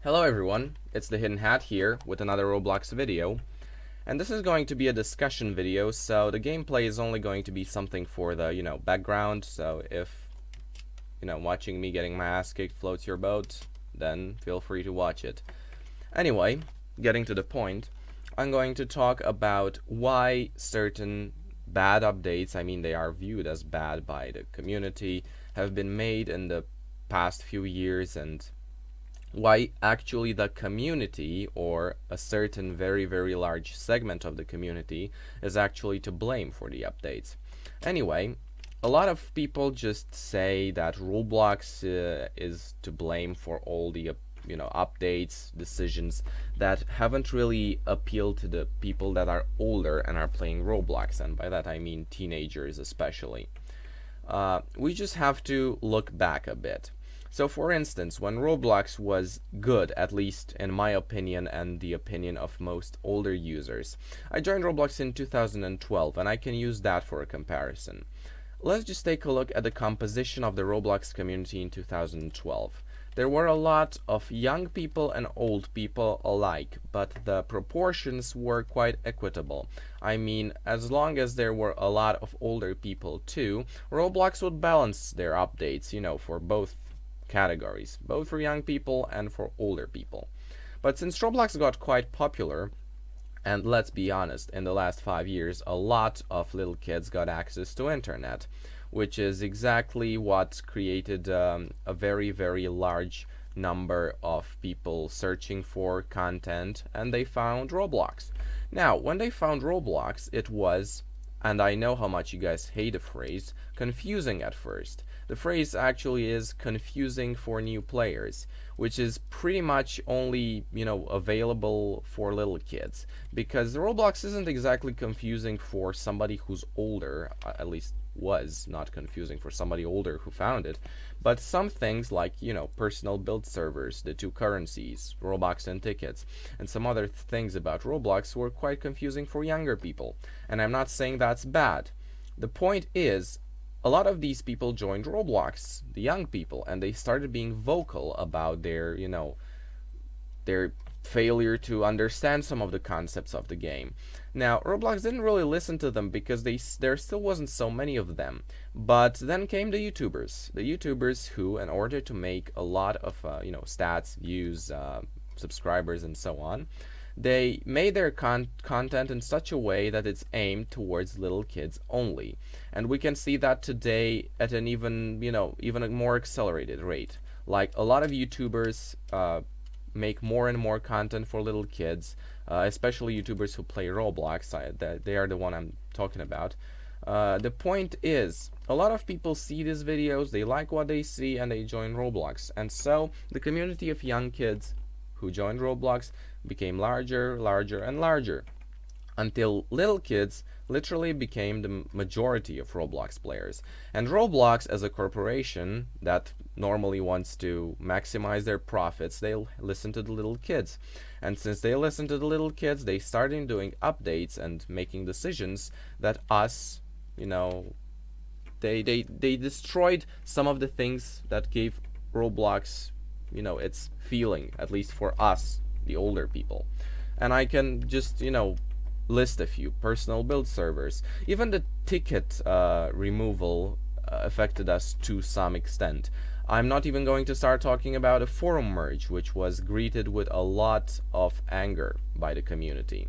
Hello everyone, it's the Hidden Hat here with another Roblox video, and this is going to be a discussion video, so the gameplay is only going to be something for the, background, so if, watching me getting my ass kicked floats your boat, then feel free to watch it. Anyway, getting to the point, I'm going to talk about why certain bad updates, I mean they are viewed as bad by the community, have been made in the past few years, and why actually the community, or a certain very large segment of the community, is actually to blame for the updates. Anyway, a lot of people just say that Roblox is to blame for all the updates, decisions that haven't really appealed to the people that are older and are playing Roblox, and by that I mean teenagers especially. We just have to look back a bit. So for instance, when Roblox was good, at least in my opinion and the opinion of most older users, I joined Roblox in 2012 and I can use that for a comparison. Let's just take a look at the composition of the Roblox community in 2012. There were a lot of young people and old people alike, but the proportions were quite equitable. I mean, as long as there were a lot of older people too, Roblox would balance their updates, for both categories, both for young people and for older people. But since Roblox got quite popular, and let's be honest, in the last 5 years a lot of little kids got access to internet, which is exactly what created a very large number of people searching for content, and they found Roblox. Now, when they found Roblox, it was, and I know how much you guys hate the phrase, confusing at first. The phrase actually is confusing for new players, which is pretty much only, available for little kids. Because Roblox isn't exactly confusing for somebody who's older, at least was not confusing for somebody older who found it. But some things like, personal build servers, the two currencies, Robux and tickets, and some other things about Roblox were quite confusing for younger people. And I'm not saying that's bad. The point is, a lot of these people joined Roblox, the young people, and they started being vocal about their, their failure to understand some of the concepts of the game. Now, Roblox didn't really listen to them because there still wasn't so many of them. But then came the YouTubers who, in order to make a lot of, stats, views, subscribers, and so on, they made their content in such a way that it's aimed towards little kids only. And we can see that today at an even a more accelerated rate. Like, a lot of YouTubers make more and more content for little kids, especially YouTubers who play Roblox. They are the one I'm talking about. The point is, a lot of people see these videos, they like what they see, and they join Roblox. And so the community of young kids who joined Roblox became larger, and larger, until little kids literally became the majority of Roblox players. And Roblox, as a corporation that normally wants to maximize their profits, they'll listen to the little kids. And since they listen to the little kids, they started doing updates and making decisions that us, they destroyed some of the things that gave Roblox, its feeling, at least for us, the older people. And I can just, list a few. Personal build servers. Even the ticket removal affected us to some extent. I'm not even going to start talking about a forum merge, which was greeted with a lot of anger by the community.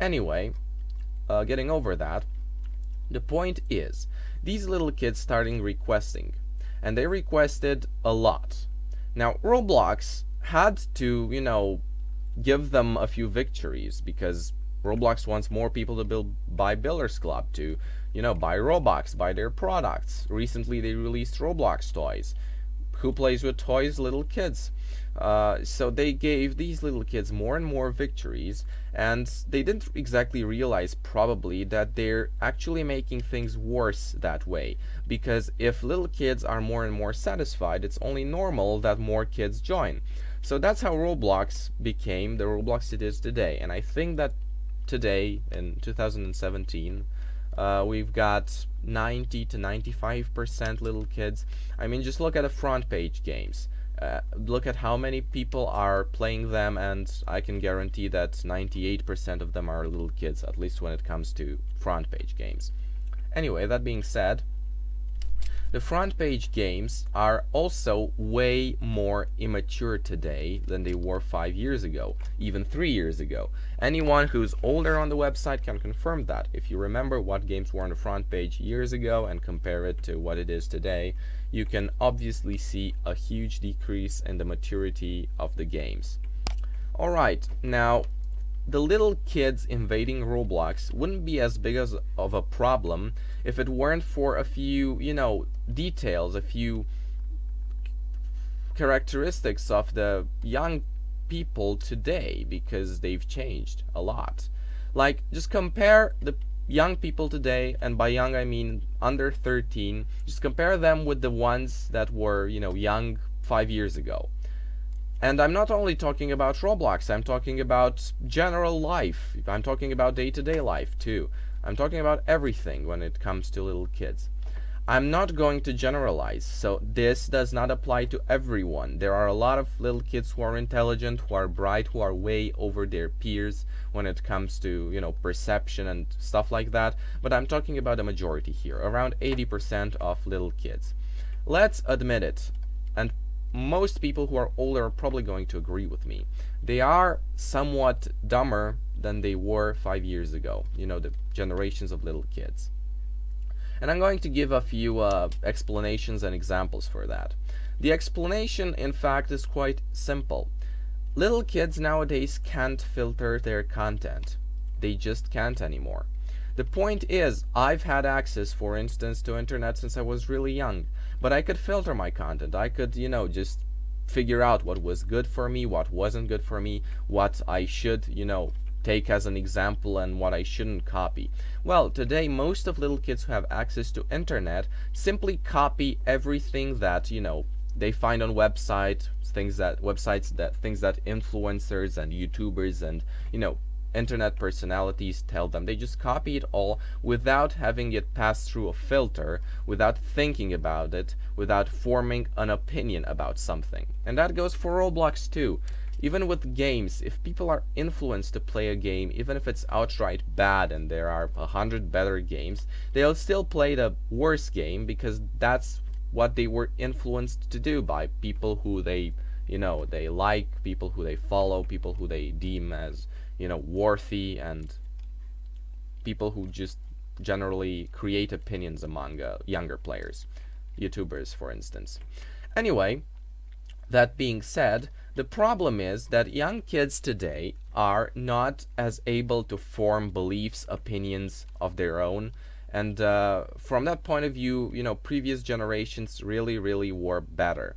Anyway, getting over that, the point is, these little kids started requesting, and they requested a lot. Now, Roblox had to, give them a few victories, because Roblox wants more people to buy Builders Club, to, buy Robux, buy their products. Recently, they released Roblox toys. Who plays with toys? Little kids. So they gave these little kids more and more victories, and they didn't exactly realize, probably, that they're actually making things worse that way. Because if little kids are more and more satisfied, it's only normal that more kids join. So that's how Roblox became the Roblox it is today. And I think that today, in 2017, we've got 90 to 95% little kids. I mean, just look at the front page games. Look at how many people are playing them, and I can guarantee that 98% of them are little kids, at least when it comes to front page games. Anyway, that being said, the front page games are also way more immature today than they were 5 years ago, even 3 years ago. Anyone who's older on the website can confirm that. If you remember what games were on the front page years ago and compare it to what it is today, you can obviously see a huge decrease in the maturity of the games. Alright, now the little kids invading Roblox wouldn't be as big of a problem if it weren't for a few, details, a few characteristics of the young people today, because they've changed a lot. Like, just compare the young people today, and by young I mean under 13, just compare them with the ones that were, young 5 years ago. And I'm not only talking about Roblox, I'm talking about general life. I'm talking about day-to-day life too. I'm talking about everything when it comes to little kids. I'm not going to generalize, so this does not apply to everyone. There are a lot of little kids who are intelligent, who are bright, who are way over their peers when it comes to, perception and stuff like that. But I'm talking about a majority here, around 80% of little kids. Let's admit it, and most people who are older are probably going to agree with me. They are somewhat dumber than they were 5 years ago, the generations of little kids. And I'm going to give a few explanations and examples for that. The explanation, in fact, is quite simple. Little kids nowadays can't filter their content. They just can't anymore. The point is, I've had access, for instance, to internet since I was really young, but I could filter my content. I could, just figure out what was good for me, what wasn't good for me, what I should, take as an example, and what I shouldn't copy. Well, today most of little kids who have access to internet simply copy everything that, they find on things that influencers and YouTubers and, internet personalities tell them. They just copy it all without having it pass through a filter, without thinking about it, without forming an opinion about something. And that goes for Roblox too. Even with games, if people are influenced to play a game, even if it's outright bad and there are 100 better games, they'll still play the worst game because that's what they were influenced to do by people who they like, people who they follow, people who they deem as worthy, and people who just generally create opinions among younger players, YouTubers for instance. Anyway, that being said, the problem is that young kids today are not as able to form beliefs, opinions of their own, and from that point of view, previous generations really were better.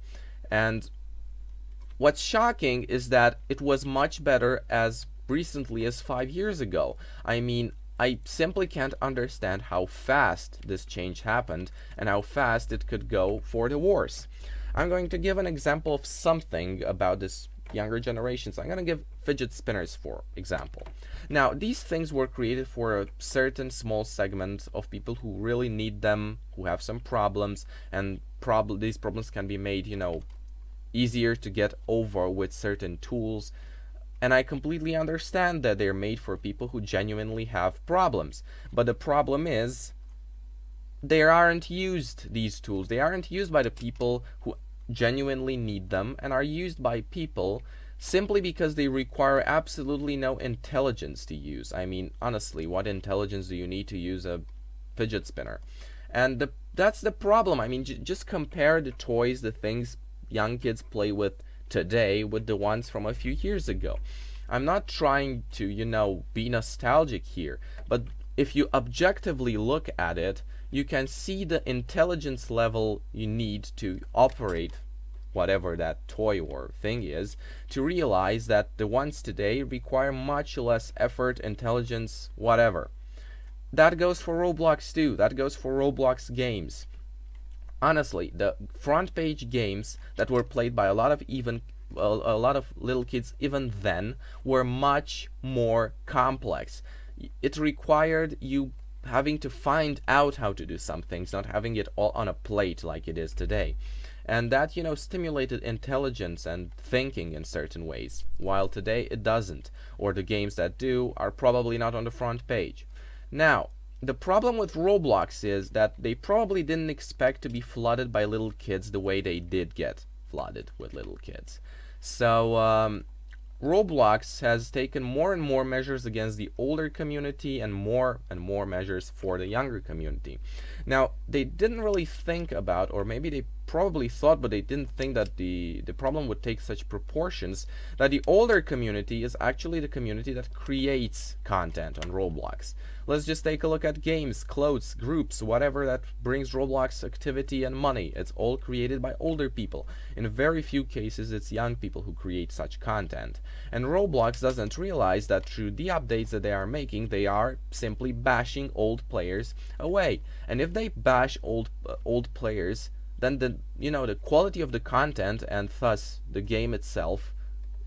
And what's shocking is that it was much better as recently as 5 years ago. I mean, I simply can't understand how fast this change happened and how fast it could go for the worse. I'm going to give an example of something about this younger generations. I'm going to give fidget spinners for example. Now, these things were created for a certain small segment of people who really need them, who have some problems, and these problems can be made, easier to get over with certain tools. And I completely understand that they're made for people who genuinely have problems. But the problem is, they aren't used, these tools. They aren't used by the people who genuinely need them, and are used by people simply because they require absolutely no intelligence to use. I mean, honestly, what intelligence do you need to use a fidget spinner? And that's the problem. I mean, just compare the toys, the things young kids play with today with the ones from a few years ago. I'm not trying to, be nostalgic here, but if you objectively look at it, you can see the intelligence level you need to operate whatever that toy or thing is, to realize that the ones today require much less effort, intelligence, whatever. That goes for Roblox too. That goes for Roblox games. Honestly, the front page games that were played by a lot of little kids even then were much more complex. It required you having to find out how to do some things, not having it all on a plate like it is today. and that, stimulated intelligence and thinking in certain ways, while today it doesn't, or the games that do are probably not on the front page. Now, the problem with Roblox is that they probably didn't expect to be flooded by little kids the way they did get flooded with little kids. So, Roblox has taken more and more measures against the older community and more measures for the younger community. Now, they didn't really think about, or maybe they probably thought, but they didn't think that the problem would take such proportions, that the older community is actually the community that creates content on Roblox. Let's just take a look at games, clothes, groups, whatever that brings Roblox activity and money. It's all created by older people. In very few cases, it's young people who create such content. And Roblox doesn't realize that through the updates that they are making, they are simply bashing old players away. And if they bash old players, then the quality of the content and thus the game itself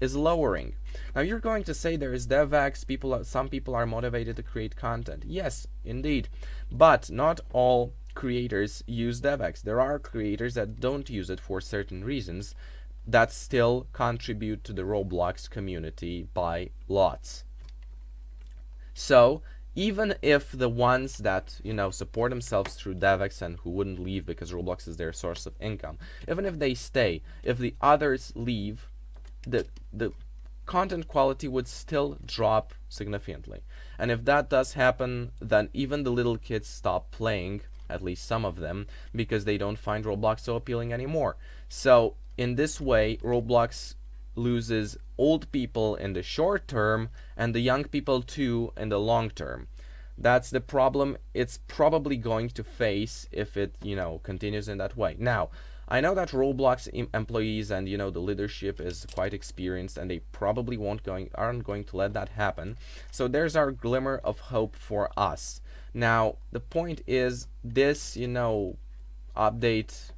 is lowering. Now you're going to say there is DevX, some people are motivated to create content. Yes, indeed. But not all creators use DevX. There are creators that don't use it for certain reasons that still contribute to the Roblox community by lots. So, even if the ones that, support themselves through DevX and who wouldn't leave because Roblox is their source of income, even if they stay, if the others leave, the content quality would still drop significantly. And if that does happen, then even the little kids stop playing, at least some of them, because they don't find Roblox so appealing anymore. So in this way, Roblox loses old people in the short term and the young people too in the long term. That's the problem it's probably going to face if it, continues in that way. Now, I know that Roblox employees and the leadership is quite experienced, and they probably aren't going to let that happen. So there's our glimmer of hope for us. Now the point is, this update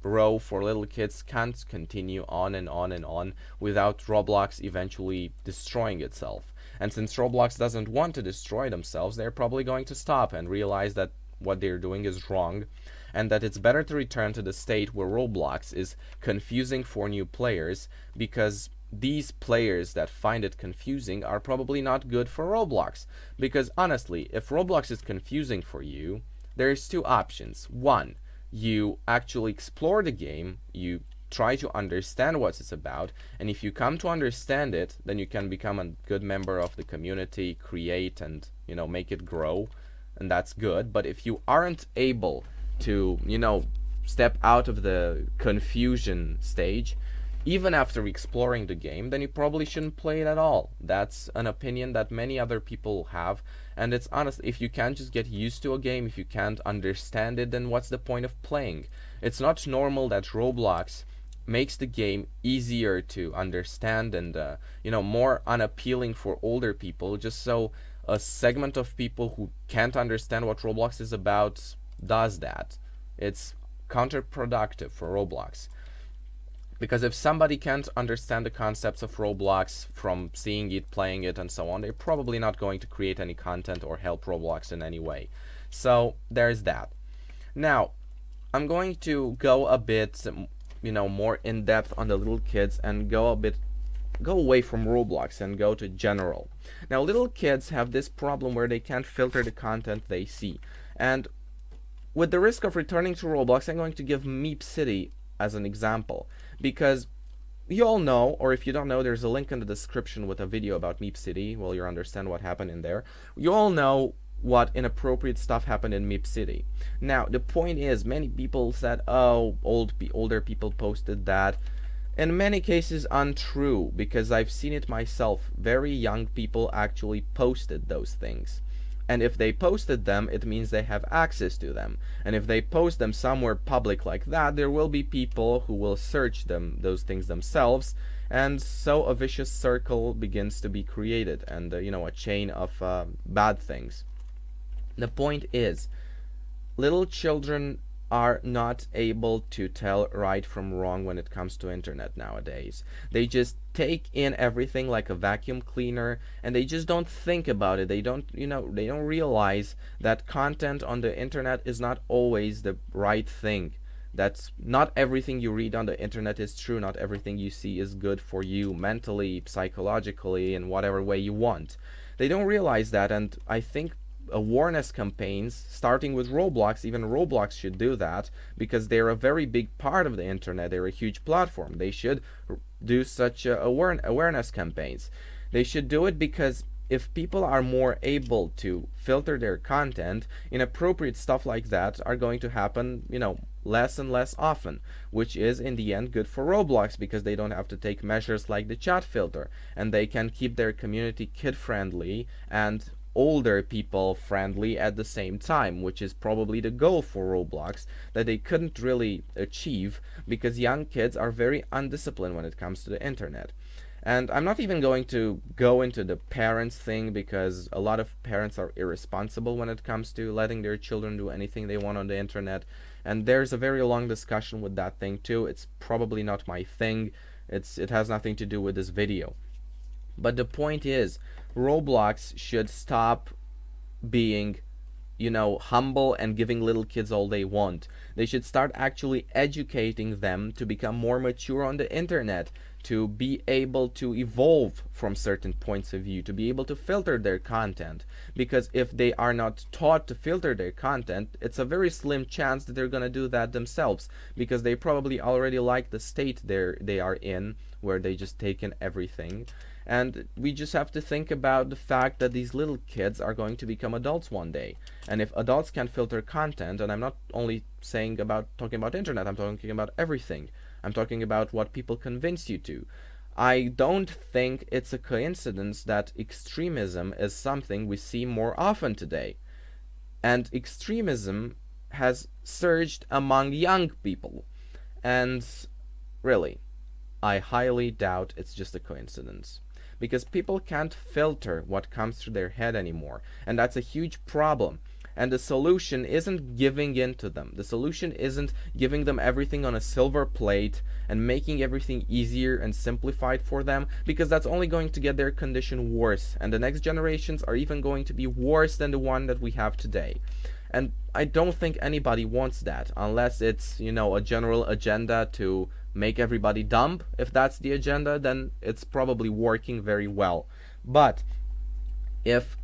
row for little kids can't continue on and on and on without Roblox eventually destroying itself. And since Roblox doesn't want to destroy themselves, they're probably going to stop and realize that what they're doing is wrong, and that it's better to return to the state where Roblox is confusing for new players, because these players that find it confusing are probably not good for Roblox. Because honestly, if Roblox is confusing for you, there's two options. One, you actually explore the game, you try to understand what it's about, and if you come to understand it, then you can become a good member of the community, create and make it grow, and that's good. But if you aren't able to step out of the confusion stage even after exploring the game, then you probably shouldn't play it at all. That's an opinion that many other people have, and it's honest, if you can't just get used to a game, if you can't understand it, then what's the point of playing? It's not normal that Roblox makes the game easier to understand and more unappealing for older people, just so a segment of people who can't understand what Roblox is about does that. It's counterproductive for Roblox. Because if somebody can't understand the concepts of Roblox from seeing it, playing it, and so on, they're probably not going to create any content or help Roblox in any way. So there's that. Now, I'm going to go a bit, more in depth on the little kids and go away from Roblox and go to general. Now, little kids have this problem where they can't filter the content they see. And with the risk of returning to Roblox, I'm going to give Meep City as an example, because you all know, or if you don't know, there's a link in the description with a video about Meep City. Well, you'll understand what happened in there. You all know what inappropriate stuff happened in Meep City. Now, the point is, many people said, oh, older people posted that. In many cases, untrue, because I've seen it myself. Very young people actually posted those things. And if they posted them, it means they have access to them. And if they post them somewhere public like that, there will be people who will search those things themselves. And so a vicious circle begins to be created, and a chain of bad things. The point is, little children are not able to tell right from wrong when it comes to internet nowadays. They just take in everything like a vacuum cleaner, and they just don't think about it. They don't realize that content on the internet is not always the right thing. That's not everything you read on the internet is true. Not everything you see is good for you mentally, psychologically, in whatever way you want. They don't realize that, and I think awareness campaigns, starting with Roblox, even Roblox should do that, because they're a very big part of the internet. They're a huge platform. They should do such awareness campaigns. They should do it because if people are more able to filter their content, inappropriate stuff like that are going to happen, less and less often, which is in the end good for Roblox, because they don't have to take measures like the chat filter, and they can keep their community kid friendly and older people friendly at the same time, which is probably the goal for Roblox that they couldn't really achieve because young kids are very undisciplined when it comes to the internet. And I'm not even going to go into the parents thing, because a lot of parents are irresponsible when it comes to letting their children do anything they want on the internet. And there's a very long discussion with that thing too. It's probably not my thing. It has nothing to do with this video. But the point is, Roblox should stop being, humble and giving little kids all they want. They should start actually educating them to become more mature on the internet, to be able to evolve from certain points of view, to be able to filter their content. Because if they are not taught to filter their content, it's a very slim chance that they're going to do that themselves, because they probably already like the state they are in, where they just take in everything. And we just have to think about the fact that these little kids are going to become adults one day. And if adults can filter content, and I'm not only talking about internet, I'm talking about everything. I'm talking about what people convince you to. I don't think it's a coincidence that extremism is something we see more often today. And extremism has surged among young people. And really, I highly doubt it's just a coincidence. Because people can't filter what comes through their head anymore. And that's a huge problem. And the solution isn't giving in to them. The solution isn't giving them everything on a silver plate and making everything easier and simplified for them, because that's only going to get their condition worse. And the next generations are even going to be worse than the one that we have today. And I don't think anybody wants that, unless it's, a general agenda to make everybody dumb. If that's the agenda, then it's probably working very well. But if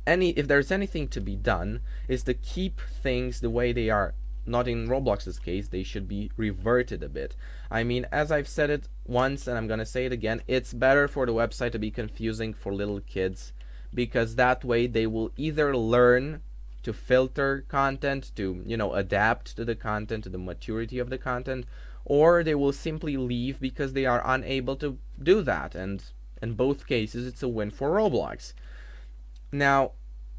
there's anything to be done, is to keep things the way they are. Not in Roblox's case, they should be reverted a bit. I mean, as I've said it once, and I'm gonna say it again, it's better for the website to be confusing for little kids, because that way they will either learn to filter content, to, adapt to the content, to the maturity of the content, or they will simply leave because they are unable to do that. And in both cases, it's a win for Roblox. Now,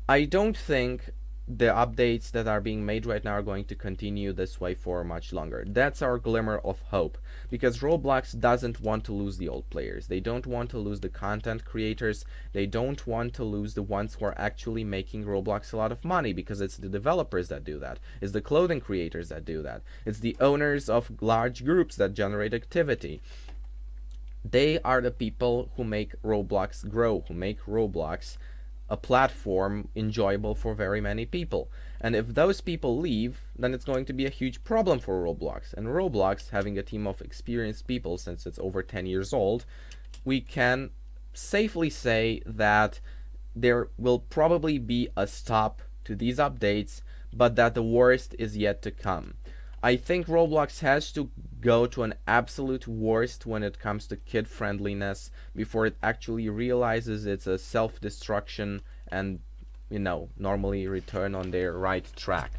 I don't think the updates that are being made right now are going to continue this way for much longer. That's our glimmer of hope, because Roblox doesn't want to lose the old players. They don't want to lose the content creators. They don't want to lose the ones who are actually making Roblox a lot of money, because it's the developers that do that. It's the clothing creators that do that. It's the owners of large groups that generate activity. They are the people who make Roblox grow, who make Roblox a platform enjoyable for very many people. And if those people leave, then it's going to be a huge problem for Roblox. And Roblox, having a team of experienced people since it's over 10 years old, we can safely say that there will probably be a stop to these updates, but that the worst is yet to come. I think Roblox has to go to an absolute worst when it comes to kid friendliness before it actually realizes it's a self-destruction and, normally return on their right track.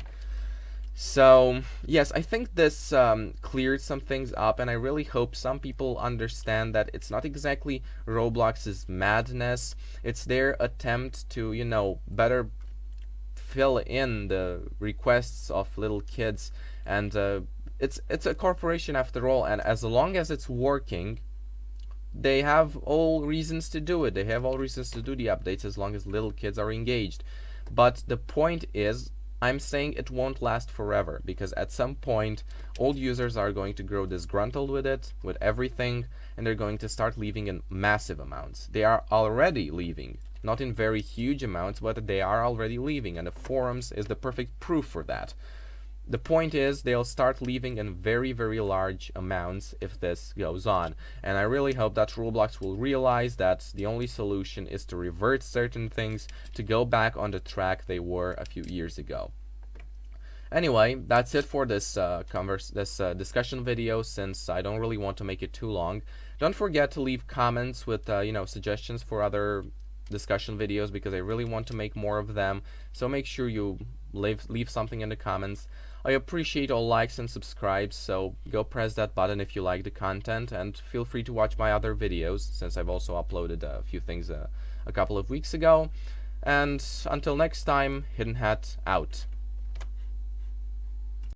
So, yes, I think this cleared some things up, and I really hope some people understand that it's not exactly Roblox's madness. It's their attempt to, better fill in the requests of little kids. And it's a corporation after all, and as long as it's working, they have all reasons to do it. They have all reasons to do the updates as long as little kids are engaged. But the point is, I'm saying it won't last forever, because at some point, old users are going to grow disgruntled with it, with everything, and they're going to start leaving in massive amounts. They are already leaving. Not in very huge amounts, but they are already leaving, and the forums is the perfect proof for that. the point is they'll start leaving in very, very large amounts if this goes on. And I really hope that Roblox will realize that the only solution is to revert certain things to go back on the track they were a few years ago. Anyway, that's it for this discussion video, since I don't really want to make it too long. Don't forget to leave comments with suggestions for other discussion videos, because I really want to make more of them. So make sure you leave something in the comments. I appreciate all likes and subscribes, so go press that button if you like the content, and feel free to watch my other videos, since I've also uploaded a few things a couple of weeks ago. And until next time, Hidden Hat out.